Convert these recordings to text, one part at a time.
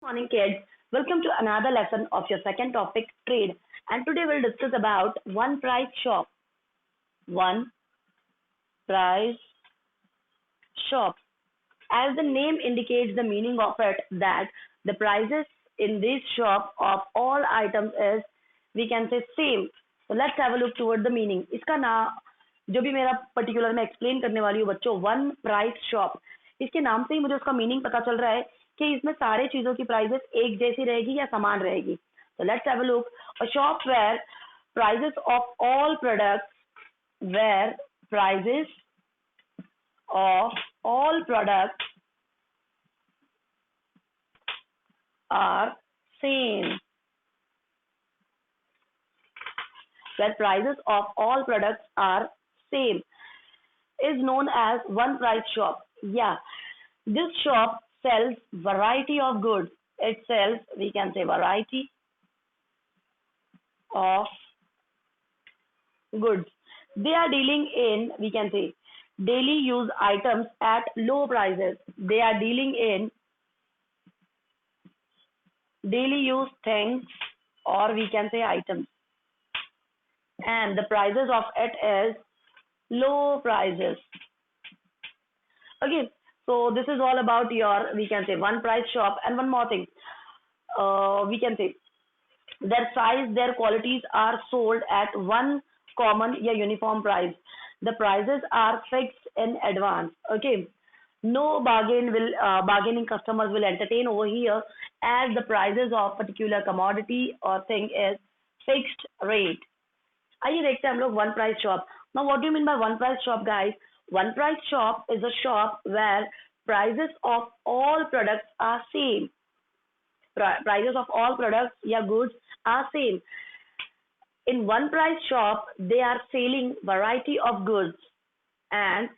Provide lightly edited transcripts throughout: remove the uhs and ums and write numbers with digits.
morning, kids. Welcome to another lesson of your second topic, trade. And today we'll discuss about one price shop. One price shop. As the name indicates, the meaning of it that the prices in this shop of all items is, we can say, same. So let's have a look toward the meaning. इसका ना जो भी मेरा particular मैं explain करने वाली हूँ बच्चों, वन प्राइस शॉप, इसके नाम से ही मुझे उसका मीनिंग पता चल रहा है कि इसमें सारे चीजों की प्राइसेस एक जैसी रहेगी या समान रहेगी. So let's have a look. A shop where prices of all products where prices of all products are same. Where prices of all products are same is known as one price shop. Yeah, this shop sells variety of goods. It sells, we can say, variety of goods. They are dealing in, we can say, daily use items at low prices. They are dealing in daily use things, or we can say items, and the prices of it is low prices. Okay, so this is all about your, we can say, one price shop. And one more thing, we can say their size, their qualities are sold at one common या uniform price. The prices are fixed in advance. Okay, no bargaining customers will entertain over here, as the prices of particular commodity or thing is fixed rate. आइए देखते हैं हम लोग one price shop. Now what do you mean by one price shop, guys? One price shop is a shop where prices of all products are same. Prices of all products या goods are same. In one price shop, they are selling variety of goods, and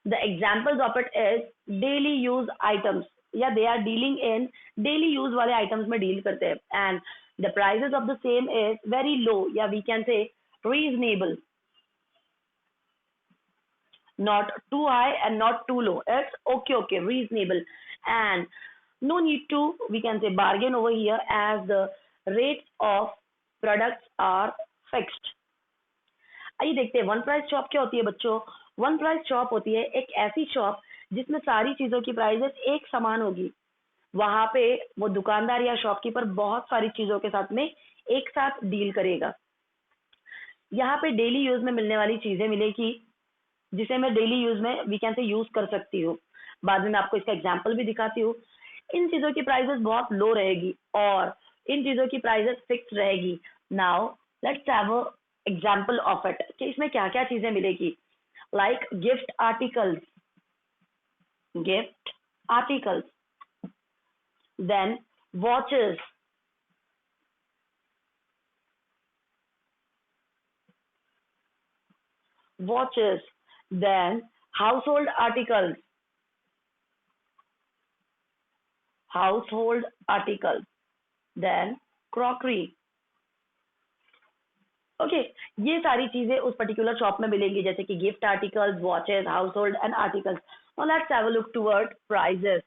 the examples of it is daily use items. Yeah, they are dealing in daily use वाले items में deal करते हैं, and the prices of the same is very low. Yeah, we can say reasonable, not too high and not too low. It's okay, reasonable, and no need to, we can say, bargain over here, as the rates of products are fixed. आइए देखते हैं one price shop क्या होती है बच्चों. One price shop होती है एक ऐसी शॉप जिसमें सारी चीजों की प्राइसेस एक समान होगी. वहां पे वो दुकानदार या शॉपकीपर बहुत सारी चीजों के साथ में एक साथ डील करेगा. यहाँ पे डेली यूज में मिलने वाली चीजें मिलेगी जिसे मैं डेली यूज में, वी कैन से, यूज कर सकती हूँ. बाद में मैं आपको इसका एग्जांपल भी दिखाती हूँ. इन चीजों की प्राइसेस बहुत लो रहेगी और इन चीजों की प्राइसेस फिक्स रहेगी. Now let's have a example of it कि इसमें क्या क्या चीजें मिलेगी. Like gift articles, then watches, then household articles, then crockery. Okay, ये सारी चीजें उस पर्टिकुलर शॉप में मिलेंगी, जैसे कि gift articles, watches, household and articles. Now let's have a look toward prices.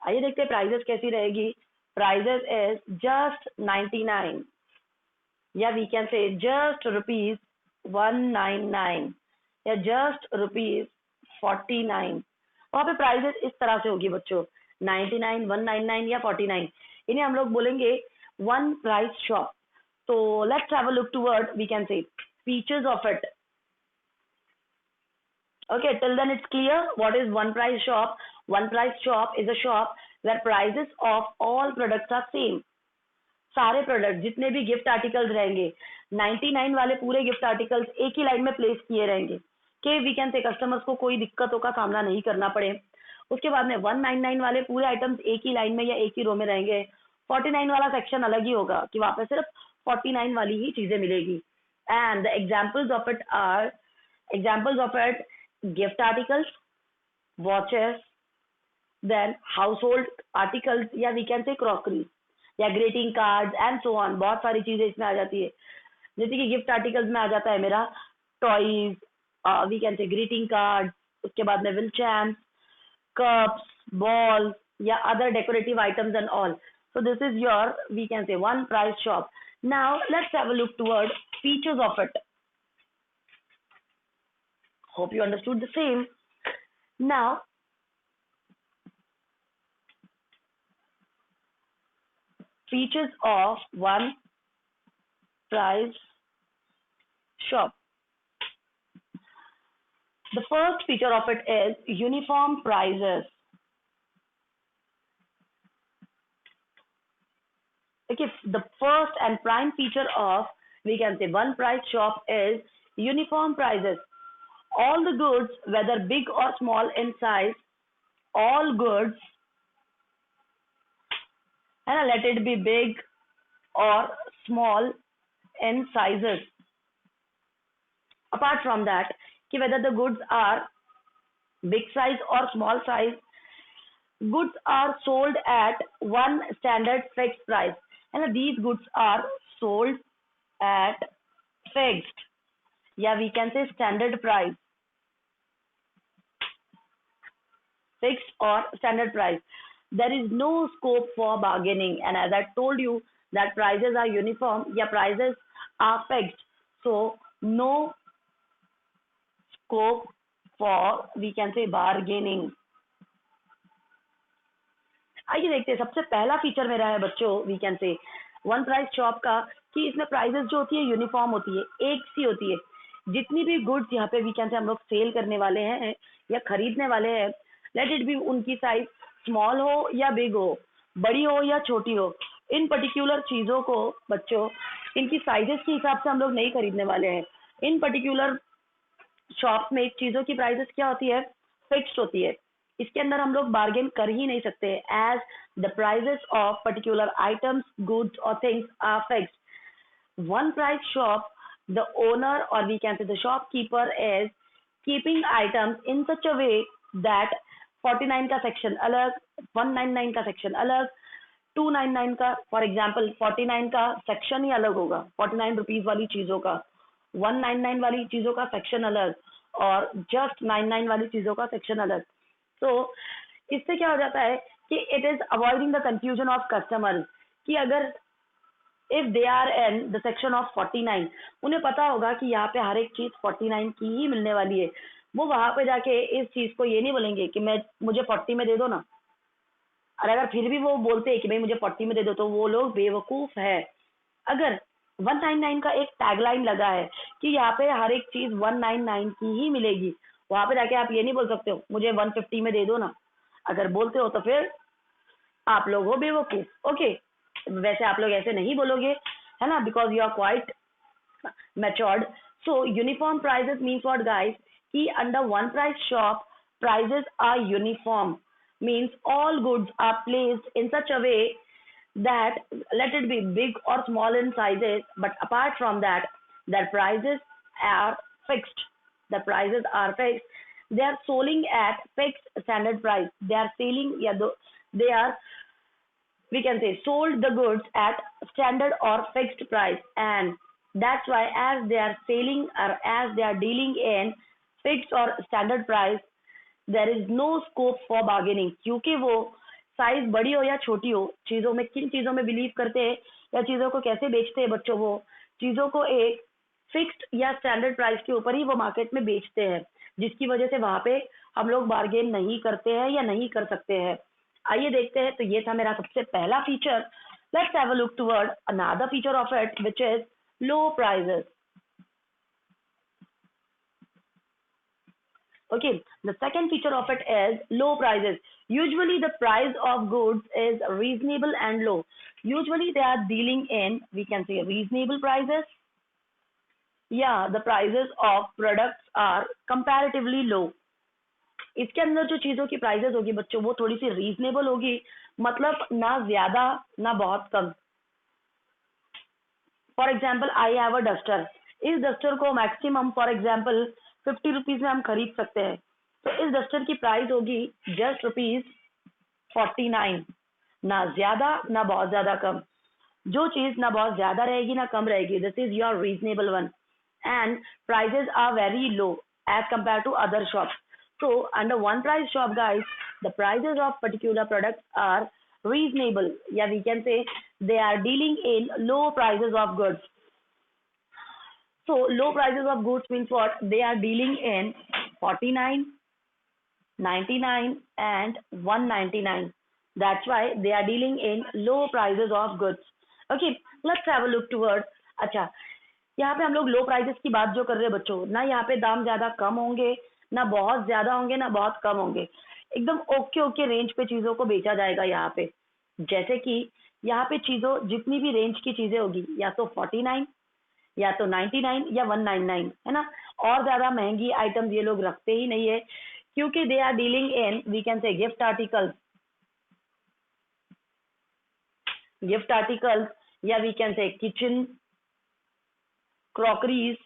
आइए देखते हैं प्राइजेस कैसी रहेगी. प्राइजेस इज जस्ट 99, या we can say just rupees 199 या जस्ट रुपीज 49. वहां पे प्राइजेस इस तरह से होगी बच्चों, 99, 199 या 49. इन्हें हम लोग बोलेंगे one price shop. So let's have a look toward, we can say, features of it. Okay, till then it's clear what is one price shop. One price shop is a shop where prices of all products are same. सारे product जितने भी gift articles रहेंगे, 99 वाले पूरे gift articles एक ही line में place किए रहेंगे कि वी कैन से कस्टमर्स को कोई दिक्कतों का सामना नहीं करना पड़े. उसके बाद में 199 वाले पूरे आइटम्स एक ही लाइन में या एक ही रो में रहेंगे. 49 वाला सेक्शन अलग ही होगा कि वहां पे सिर्फ 49 वाली ही चीजें मिलेगी. And the examples of it gift articles, watches, then household articles या वी कैन से क्रॉकरी या greeting cards and so on. बहुत सारी चीजें इसमें आ जाती है. जैसे कि गिफ्ट आर्टिकल्स में आ जाता है मेरा toys, we can say greeting card, उसके बाद में विल चैम्प, cups, balls, yeah, other decorative items and all. So this is your, we can say, one price shop. Now let's have a look toward features of it. Hope you understood the same. Now, features of one price shop. The first feature of it is uniform prices. Okay, the first and prime feature of, we can say, one price shop is uniform prices. All the goods, whether big or small in size, all goods, and let it be big or small in sizes. Apart from that, whether the goods are big size or small size, goods are sold at one standard fixed price, and these goods are sold at fixed, yeah, we can say standard price, fixed or standard price. There is no scope for bargaining, and as I told you that prices are uniform, yeah, prices are fixed, so no scope for, we can say, bargaining. आइए देखते हैं, सबसे पहला feature मेरा है बच्चों, we can say one price shop का, कि इसमें प्राइसेस जो होती है यूनिफॉर्म होती है, एक सी होती है. जितनी भी गुड्स यहाँ पे वी कैन से हम लोग सेल करने वाले हैं या खरीदने वाले हैं, लेट इट बी उनकी साइज स्मॉल हो या बिग हो, बड़ी हो या छोटी हो, इन पर्टिकुलर चीजों को बच्चों इनकी साइजेस के हिसाब से हम लोग नहीं खरीदने वाले हैं. इन पर्टिकुलर शॉप में चीजों की प्राइसेस क्या होती है, फिक्स्ड होती है. इसके अंदर हम लोग बार्गेन कर ही नहीं सकते, as the prices of particular items, goods और things are fixed. One price shop, the owner or we can say the shopkeeper is keeping items in such a way that 49 का सेक्शन अलग, 199 का section अलग, 299 का, for example 49 का section ही अलग होगा, 49 rupees वाली चीजों का, 199 वाली चीजों का सेक्शन अलग, और जस्ट 99 वाली चीजों का सेक्शन अलग. तो इससे क्या हो जाता है कि it is avoiding the confusion of customer, कि अगर if they are in the section of 49, उन्हें पता होगा कि यहाँ पे हर एक चीज 49 की ही मिलने वाली है, वो वहां पे जाके इस चीज को ये नहीं बोलेंगे कि मैं मुझे 40 में दे दो ना. और अगर फिर भी वो बोलते हैं कि भाई मुझे 40 में दे दो, तो वो लोग बेवकूफ है. अगर 199 का एक टैगलाइन लगा है कि यहाँ पे हर एक चीज 199 की ही मिलेगी, वहां पे जाके आप ये नहीं बोल सकते हो मुझे 150 में दे दो ना. अगर बोलते हो तो फिर आप लोग हो बेवकूफ. ओके, वैसे आप लोग ऐसे नहीं बोलोगे, है ना, because you are quite matured. So uniform prices means what guys, कि under one price shop prices are uniform, means all goods are placed in such a way that let it be big or small in sizes, but apart from that their prices are fixed. The prices are fixed. They are selling at fixed standard price. They are selling, yeah, they are, we can say, sold the goods at standard or fixed price, and that's why as they are selling or as they are dealing in fixed or standard price, there is no scope for bargaining. क्योंकि वो size बड़ी हो या छोटी हो, चीजों में किन चीजों में बिलीव करते हैं या चीजों को कैसे बेचते हैं बच्चों, वो चीजों को एक फिक्स्ड या स्टैंडर्ड प्राइस के ऊपर ही वो मार्केट में बेचते हैं, जिसकी वजह से वहां पे हम लोग बार्गेन नहीं करते हैं या नहीं कर सकते हैं. आइए देखते हैं. तो ये था मेरा सबसे पहला feature. Let's have a look toward another feature of it, which is low prices. Okay, the second feature of it is low prices. Usually the price of goods is reasonable and low. Usually they are dealing in, we can say, reasonable prices. Yeah, the prices of products are comparatively low. इसके अंदर जो चीजों की prices होगी बच्चों, वो थोड़ी सी reasonable होगी, मतलब ना ज्यादा ना बहुत कम. For example I have a duster. इस डस्टर को मैक्सिमम फॉर एग्जाम्पल 50 रुपीज में हम खरीद सकते हैं. तो इस डस्टर की प्राइस होगी जस्ट ₹49, ना ज्यादा ना बहुत ज्यादा कम. जो चीज ना बहुत ज्यादा रहेगी ना कम रहेगी, this is your reasonable one, and prices are very low as compare to other shops. So under one price shop guys, the prices of particular products are reasonable. Yeah, we can say they are dealing in low prices of goods. So low prices of goods means what? They are dealing in 49, 99 and 199. That's why they are dealing in low prices of goods. Okay, let's have a look towards. अच्छा, यहाँ पे हम लोग low prices की बात जो कर रहे हैं बच्चों, ना यहाँ पे दाम ज्यादा कम होंगे, ना बहुत ज्यादा होंगे, ना बहुत कम होंगे। एकदम ओके ओके रेंज पे चीजों को बेचा जाएगा यहाँ पे। जैसे कि यहाँ पे चीजों जितनी भी रेंज की चीजें होगी, या तो 49, या तो 99 या 199, है ना। और ज्यादा महंगी आइटम्स ये लोग रखते ही नहीं है, क्योंकि they are dealing in we can say gift articles, या we can say kitchen crockeries,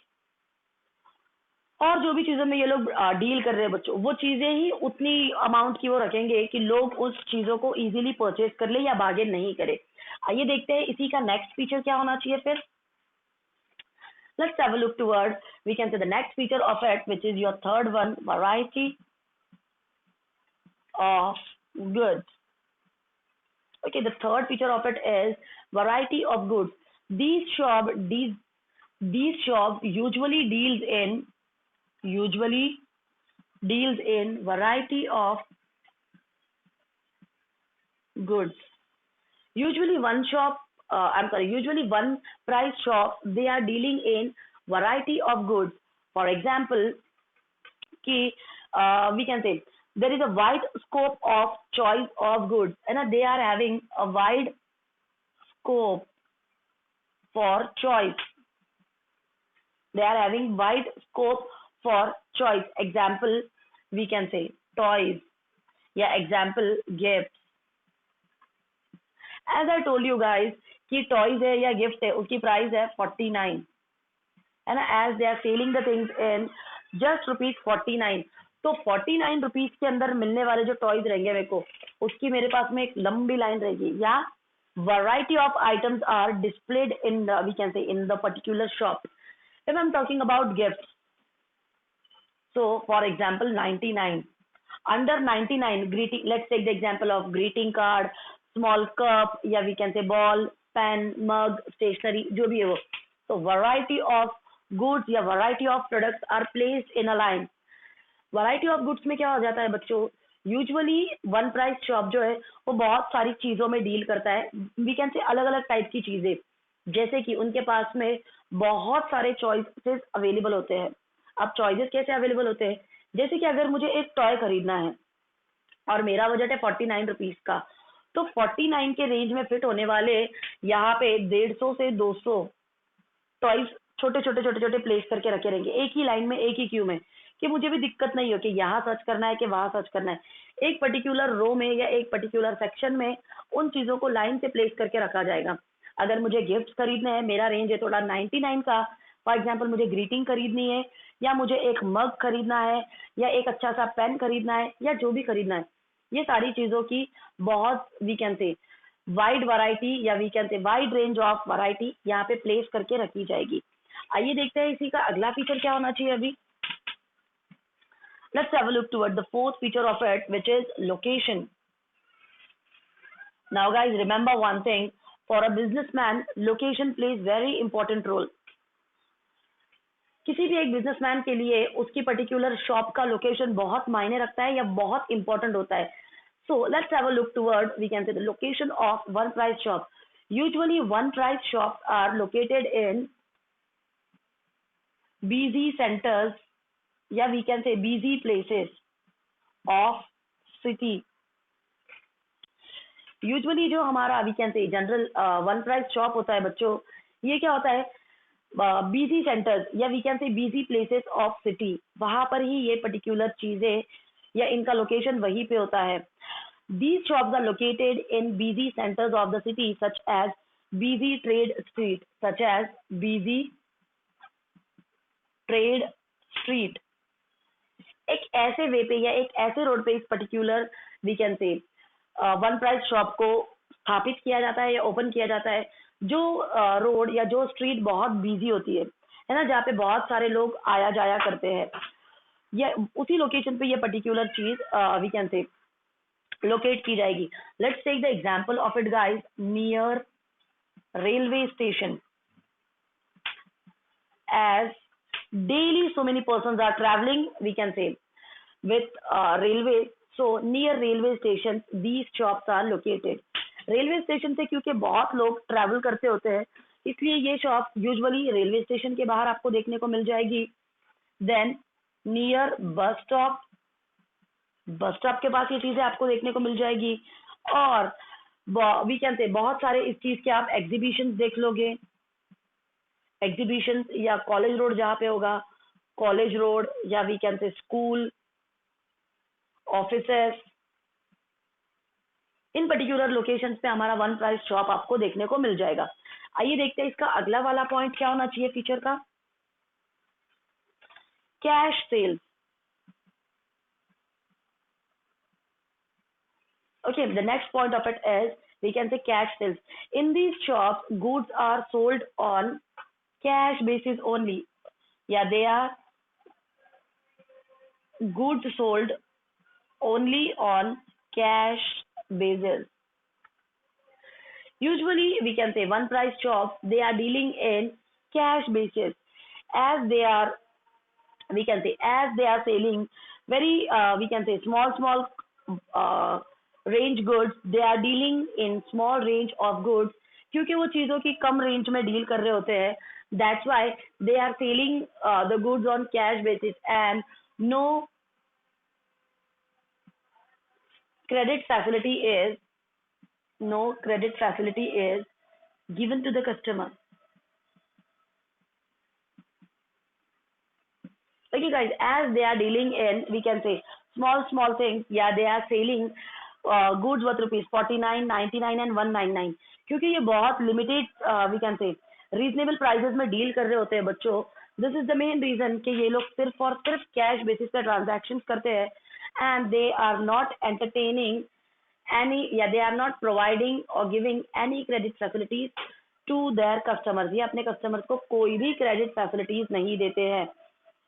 और जो भी चीजों में ये लोग डील कर रहे हैं बच्चों, वो चीजें ही उतनी अमाउंट की वो रखेंगे कि लोग उस चीजों को इजीली परचेज कर ले या बार्गेन नहीं करे। आइए देखते हैं इसी का नेक्स्ट फीचर क्या होना चाहिए फिर। Let's have a look toward, we can say the next feature of it, which is your third one, variety of goods. Okay, the third feature of it is variety of goods. These shop usually deals in variety of goods. Usually usually one price shop, they are dealing in variety of goods. For example, we can say there is a wide scope of choice of goods, and they are having a wide scope for choice. They are having wide scope for choice. Example, we can say toys. Yeah, example, gifts. As I told you guys कि toys है या gift है, उसकी price है 49, है ना। As they are selling the things in just ₹49, तो 49 rupees के अंदर मिलने वाले जो टॉयज रहेंगे मेरे को, उसकी मेरे पास में एक लंबी लाइन रहेगी। या variety of items are displayed in we can say in the particular shop. If I am talking about gift, so for example 99, under 99 greeting, let's take the example of greeting card, small cup, या we can say ball, pen, mug, stationery, जो भी है वो। तो variety of goods या variety of products are placed in a line. variety of goods में क्या हो जाता है बच्चों, यूजुअली वन प्राइस शॉप जो है वो बहुत सारी चीजों में डील करता है। वी कैन से अलग अलग टाइप की चीजें, जैसे कि उनके पास में बहुत सारे चॉइसेस अवेलेबल होते हैं। अब चॉइसेस कैसे अवेलेबल होते हैं, जैसे कि अगर मुझे एक टॉय खरीदना है और मेरा बजट है 49 रुपीज का, तो 49 के रेंज में फिट होने वाले यहाँ पे 150 से 200 टॉयज छोटे छोटे छोटे छोटे प्लेस करके रखे रहेंगे एक ही लाइन में, एक ही क्यू में, कि मुझे भी दिक्कत नहीं हो कि यहाँ सर्च करना है कि वहां सर्च करना है। एक पर्टिकुलर रो में या एक पर्टिकुलर सेक्शन में उन चीजों को लाइन से प्लेस करके रखा जाएगा। अगर मुझे गिफ्ट खरीदने हैं, मेरा रेंज है थोड़ा 99 का, फॉर एग्जाम्पल मुझे ग्रीटिंग खरीदनी है, या मुझे एक मग खरीदना है, या एक अच्छा सा पेन खरीदना है, या जो भी खरीदना है, ये सारी चीजों की बहुत we can say wide variety या we can say wide range of variety यहाँ पे प्लेस करके रखी जाएगी। आइए देखते हैं इसी का अगला फीचर क्या होना चाहिए अभी। Let's have a look toward the fourth feature of it, which is location. Now guys, remember one thing, for a businessman, location plays very important role. किसी भी एक बिजनेसमैन के लिए उसकी पर्टिकुलर शॉप का लोकेशन बहुत मायने रखता है या बहुत इंपॉर्टेंट होता है। So let's have a look toward we can say the location of one price shop. Usually one price shop are located in busy centers या we can say busy places of city. यूजुअली जो हमारा we can say general one price shop होता है बच्चों, ये क्या होता है, बिजी सेंटर्स या we can say busy places of city, वहां पर ही ये पर्टिकुलर चीजें या इनका लोकेशन वहीं पे होता है। These shops are located in busy centers of the city such as busy trade street, such as busy trade street. एक ऐसे वे पे या एक ऐसे रोड पे इस particular we can say one price shop को स्थापित किया जाता है या ओपन किया जाता है, जो रोड या जो स्ट्रीट बहुत बिजी होती है ना, जहाँ पे बहुत सारे लोग आया जाया करते हैं। या उसी लोकेशन पे ये पर्टिकुलर चीज वी कैन से लोकेट की जाएगी. Let's take the example of it guys. Near railway station, as daily so many persons are traveling, we can say, with railway. So near railway stations these shops are located. Railway station से क्योंकि बहुत लोग travel करते होते हैं, इसलिए ये shop usually railway station के बाहर आपको देखने को मिल जाएगी. Then near bus stop, bus stop के पास ये चीजें आपको देखने को मिल जाएगी. और वी कैन से बहुत सारे इस चीज के आप एग्जीबिशन देख लोगे. एग्जीबिशन या कॉलेज रोड जहाँ पे होगा, कॉलेज रोड, या we can say school, offices, in particular locations पे हमारा वन प्राइस शॉप आपको देखने को मिल जाएगा. आइए देखते हैं इसका अगला वाला पॉइंट क्या होना चाहिए फीचर का. Cash sales. Okay, the next point of it is we can say cash sales. In these shops, goods are sold on cash basis only. Yeah, they are goods sold only on cash basis. Usually, we can say one price shops, they are dealing in cash basis, as they are, we can say, as they are selling very, we can say, small uh, range goods. They are dealing in small range of goods, क्योंकि वो चीजों की कम range में deal कर रहे होते हैं. That's why they are selling the goods on cash basis, and no credit facility is given to the customer. Okay guys, as they are dealing in, we can say, small things. Yeah, they are selling goods worth rupees 49, 99 and 199. क्योंकि ये बहुत limited, we can say, reasonable prices में deal कर रहे होते हैं बच्चों. This is the main reason कि ये लोग सिर्फ और सिर्फ कैश बेसिस पे ट्रांजैक्शंस करते हैं, and they are not entertaining any, yeah, they are not providing or giving any credit facilities to their customers. ये अपने कस्टमर्स को कोई भी क्रेडिट फैसिलिटीज नहीं देते हैं.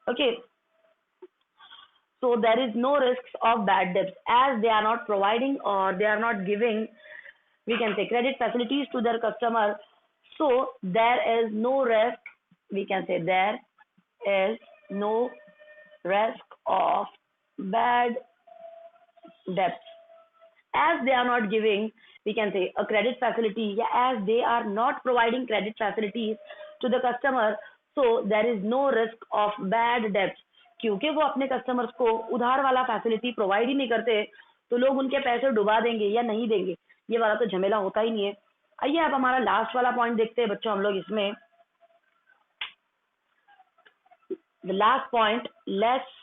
Okay, so there is no risks of bad debts, as they are not providing or they are not giving, we can say, credit facilities to their customer. So there is no risk, we can say, there is no risk of bad debts, as they are not giving, we can say, a credit facility, yeah, as they are not providing credit facilities to the customer. So there is no risk of bad debts. क्योंकि वो अपने customers को उधार वाला facility provide ही नहीं करते, तो लोग उनके पैसे डुबा देंगे या नहीं देंगे, ये वाला तो झमेला होता ही नहीं है. आइए आप हमारा लास्ट वाला पॉइंट देखते हैं बच्चों हम लोग इसमें. The last point, less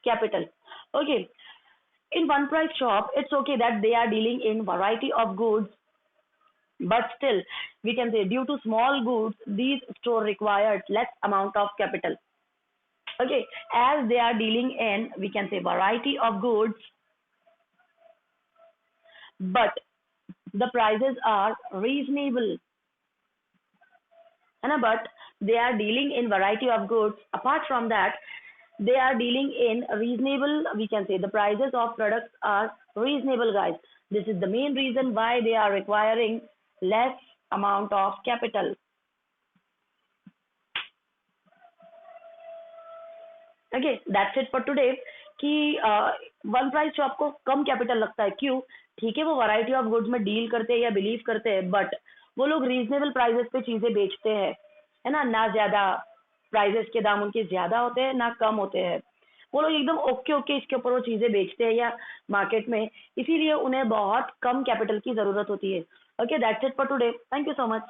capital. Okay, in one price shop, it's okay that they are dealing in variety of goods, but still, we can say, due to small goods, these store required less amount of capital. Okay, as they are dealing in, we can say, variety of goods, but the prices are reasonable. But they are dealing in variety of goods. Apart from that, they are dealing in reasonable, we can say, the prices of products are reasonable, guys. This is the main reason why they are requiring less amount of capital. Okay, that's it for today. कि one price shop को कम capital लगता है, क्यों? ठीक है, वो variety of goods में deal करते हैं या बिलीव करते हैं, बट वो लोग रीजनेबल प्राइसेस पे चीजें बेचते हैं, है ना ज्यादा प्राइसेस के दाम उनके ज्यादा होते हैं ना कम होते हैं. वो लोग एकदम ओके इसके ऊपर वो चीजें बेचते हैं या मार्केट में, इसीलिए उन्हें बहुत कम कैपिटल की जरूरत होती है. Okay, that's it for today. Thank you so much.